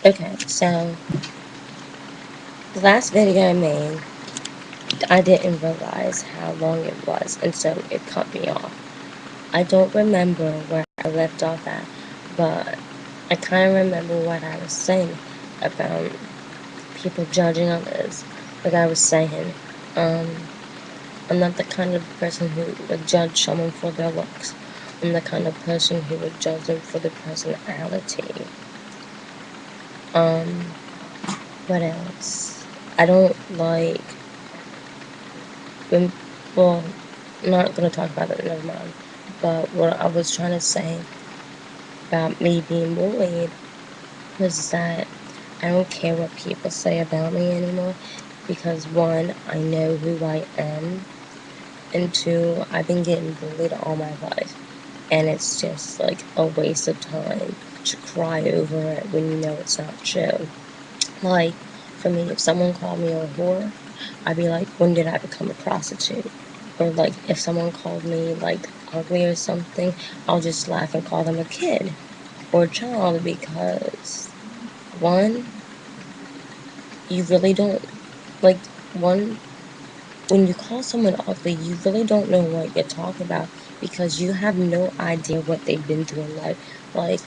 Okay, so the last video I made, I didn't realize how long it was, and so it cut me off. I don't remember where I left off at, but I kind of remember what I was saying about people judging others. Like I was saying, um, I'm not the kind of person who would judge someone for their looks. I'm the kind of person who would judge them for their personality. Um, what else? I don't like when, well, I'm not gonna talk about it, never mind. But what I was trying to say about me being bullied was that I don't care what people say about me anymore because one, I know who I am, and two, I've been getting bullied all my life, and it's just like a waste of time to cry over it when you know it's not true. Like, for me, if someone called me a whore, I'd be like, when did I become a prostitute? Or like, if someone called me like ugly or something, I'll just laugh and call them a kid or a child because one, you really don't like one when you call someone ugly, you really don't know what you're talking about because you have no idea what they've been through in life. Like,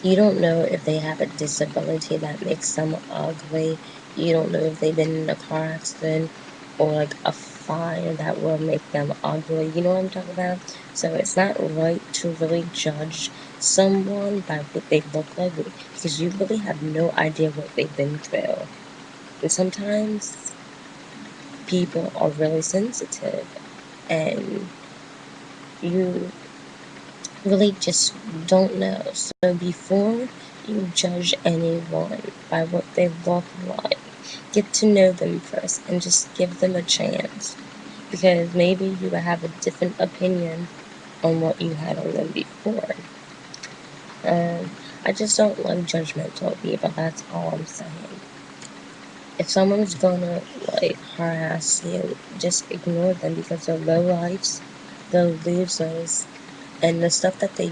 you don't know if they have a disability that makes them ugly. You don't know if they've been in a car accident or like a fire that will make them ugly. You know what I'm talking about? So it's not right to really judge someone by what they look like because you really have no idea what they've been through. And sometimes people are really sensitive and you really just don't know. So before you judge anyone by what they look like, get to know them first and just give them a chance. Because maybe you will have a different opinion on what you had on them before. I just don't like judgmental people, that's all I'm saying. If someone's gonna like harass you, just ignore them because they're low lives, they're losers, and the stuff that they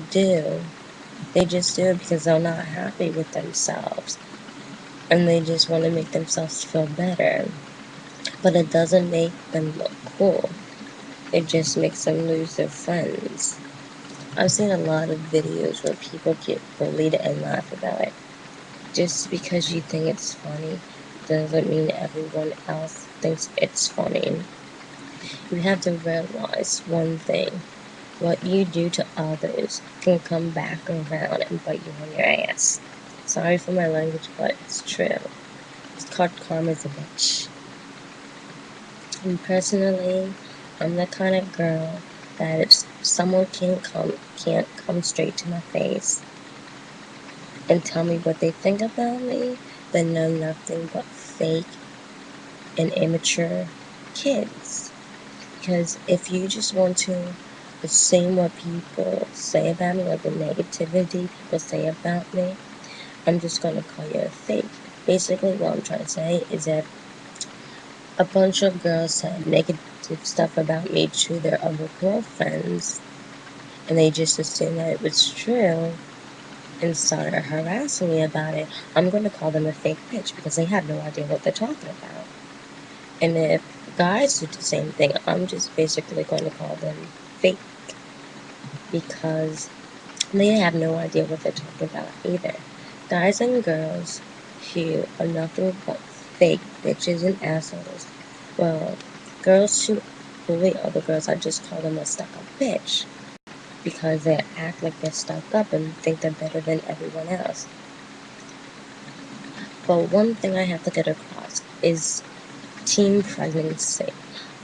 just do it because they're not happy with themselves and they just want to make themselves feel better. But it doesn't make them look cool. It just makes them lose their friends. I've seen a lot of videos where people get bullied and laugh about it. Just because you think it's funny doesn't mean everyone else thinks it's funny. You have to realize one thing. What you do to others can come back around and bite you on your ass. Sorry for my language, but it's true. It's called karma's a bitch. And personally, I'm the kind of girl that if someone can't come straight to my face and tell me what they think about me, then they're nothing but fake and immature kids. Because if you just want to assume what people say about me, like the negativity people say about me, I'm just gonna call you a fake. Basically, what I'm trying to say is that a bunch of girls said negative stuff about me to their other girlfriends, and they just assumed that it was true and started harassing me about it. I'm gonna call them a fake bitch because they have no idea what they're talking about. And if guys do the same thing, I'm just basically going to call them fake because they have no idea what they're talking about either. Guys and girls who are nothing but fake bitches and assholes. Well, girls who bully other girls, I just call them a stuck up bitch because they act like they're stuck up and think they're better than everyone else. But one thing I have to get across is teen pregnancy.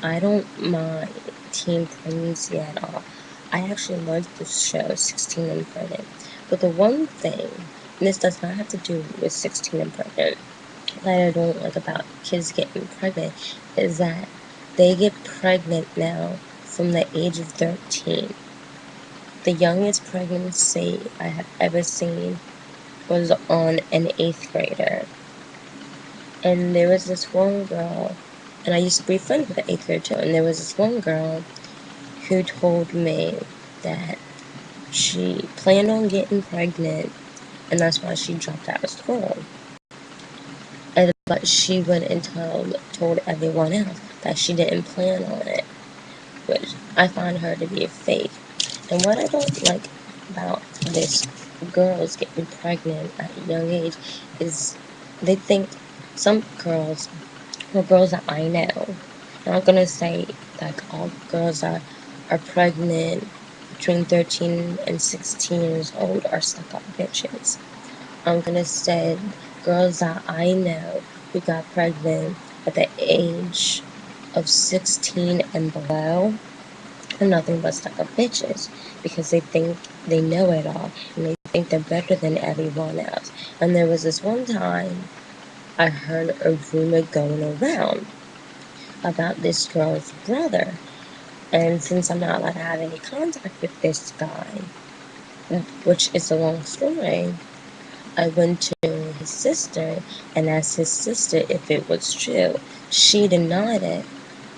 I don't mind teen pregnancy at all. I actually like the show 16 and Pregnant. But the one thing, and this does not have to do with 16 and Pregnant, that I don't like about kids getting pregnant is that they get pregnant now from the age of 13. The youngest pregnancy I have ever seen was on an 8th grader. And there was this one girl, and I used to be friends with the 8th grader too, and there was this one girl who told me that she planned on getting pregnant and that's why she dropped out of school. But she went and told everyone else that she didn't plan on it, which I find her to be a fake. And what I don't like about this girls getting pregnant at a young age is they think some girls, or girls that I know, I'm not gonna say like all girls that are pregnant between 13 and 16 years old are stuck up bitches. I'm gonna say girls that I know who got pregnant at the age of 16 and below are nothing but stuck up bitches because they think they know it all and they think they're better than everyone else. And there was this one time I heard a rumor going around about this girl's brother. And since I'm not allowed to have any contact with this guy, which is a long story, I went to his sister and asked his sister if it was true. She denied it,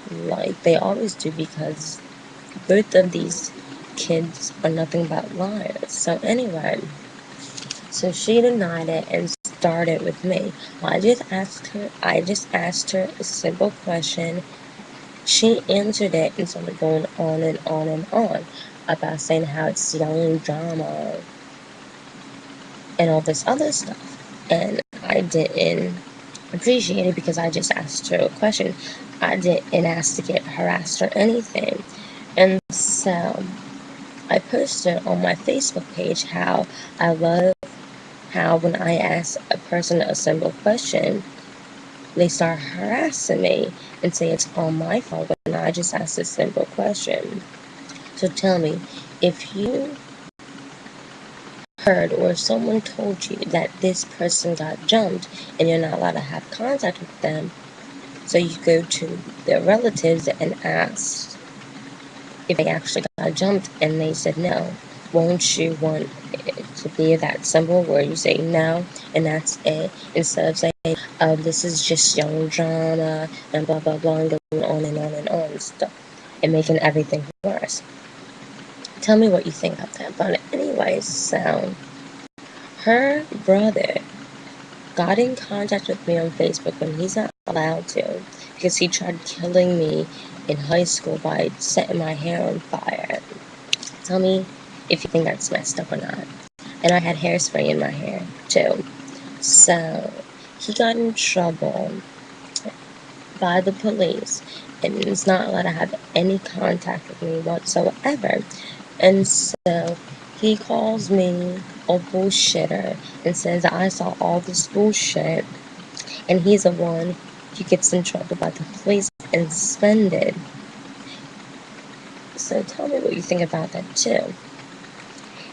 like they always do, because both of these kids are nothing but liars. So anyway, so she denied it and started with me. I just asked her a simple question. She answered it and started going on and on and on about saying how it's young drama and all this other stuff. And I didn't appreciate it because I just asked her a question. I didn't ask to get harassed or anything. And so I posted on my Facebook page how I love how when I ask a person a simple question, they start harassing me and say it's all my fault when I just asked a simple question. So tell me, if you heard or if someone told you that this person got jumped and you're not allowed to have contact with them, so you go to their relatives and ask if they actually got jumped and they said no, won't you want it to be that simple where you say no and that's it, instead of saying, oh, this is just young drama and blah blah blah and going on and on and on and stuff and making everything worse. Tell me what you think of that. But anyways, so her brother got in contact with me on Facebook when he's not allowed to because he tried killing me in high school by setting my hair on fire. Tell me if you think that's messed up or not. And I had hairspray in my hair too. So he got in trouble by the police and is not allowed to have any contact with me whatsoever. And so he calls me a bullshitter and says I saw all this bullshit and he's the one who gets in trouble by the police and suspended. So tell me what you think about that too.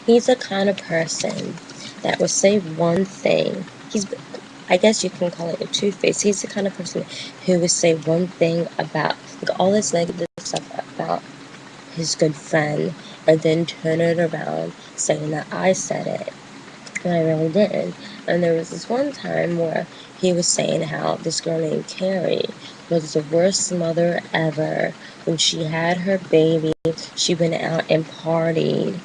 He's the kind of person that will say one thing. I guess you can call it a two-face. He's the kind of person who would say one thing about like all this negative stuff about his good friend and then turn it around saying that I said it. And I really didn't. And there was this one time where he was saying how this girl named Carrie was the worst mother ever. When she had her baby, she went out and partied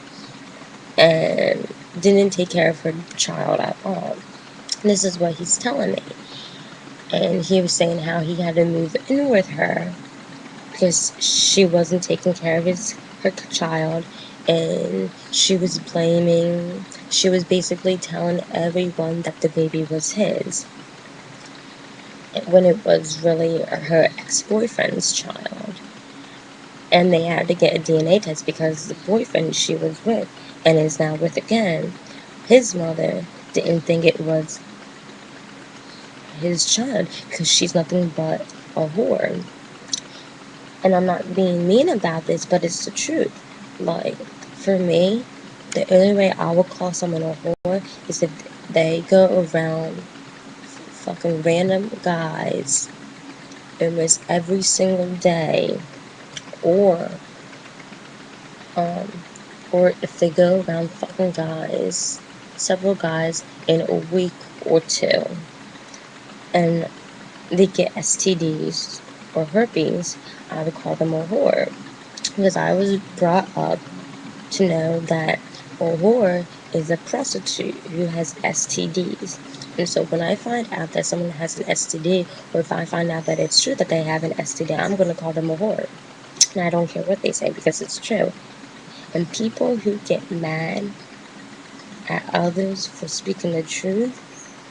and didn't take care of her child at all. This is what he's telling me. And he was saying how he had to move in with her because she wasn't taking care of her child, and she was basically telling everyone that the baby was his when it was really her ex-boyfriend's child. And they had to get a DNA test because the boyfriend she was with and is now with again, his mother didn't think it was his child because she's nothing but a whore. And I'm not being mean about this, but it's the truth. Like, for me, the only way I would call someone a whore is if they go around fucking random guys almost every single day, or if they go around fucking guys, several guys in a week or two, and they get STDs or herpes, I would call them a whore. Because I was brought up to know that a whore is a prostitute who has STDs. And so when I find out that someone has an STD, or if I find out that it's true that they have an STD, I'm going to call them a whore. And I don't care what they say because it's true. And people who get mad at others for speaking the truth,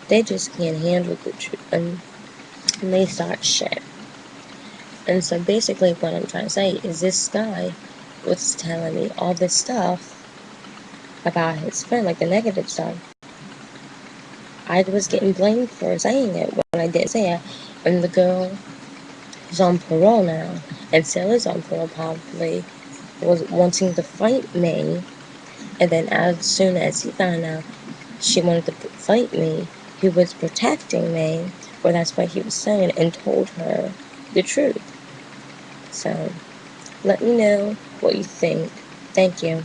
they just can't handle the truth. And they start shit. And so basically what I'm trying to say is this guy was telling me all this stuff about his friend, like the negative stuff. I was getting blamed for saying it when I didn't say it. And the girl is on parole now, and still is on parole probably, was wanting to fight me. And then as soon as he found out she wanted to fight me, he was protecting me, or that's what he was saying, and told her the truth. So, let me know what you think. Thank you.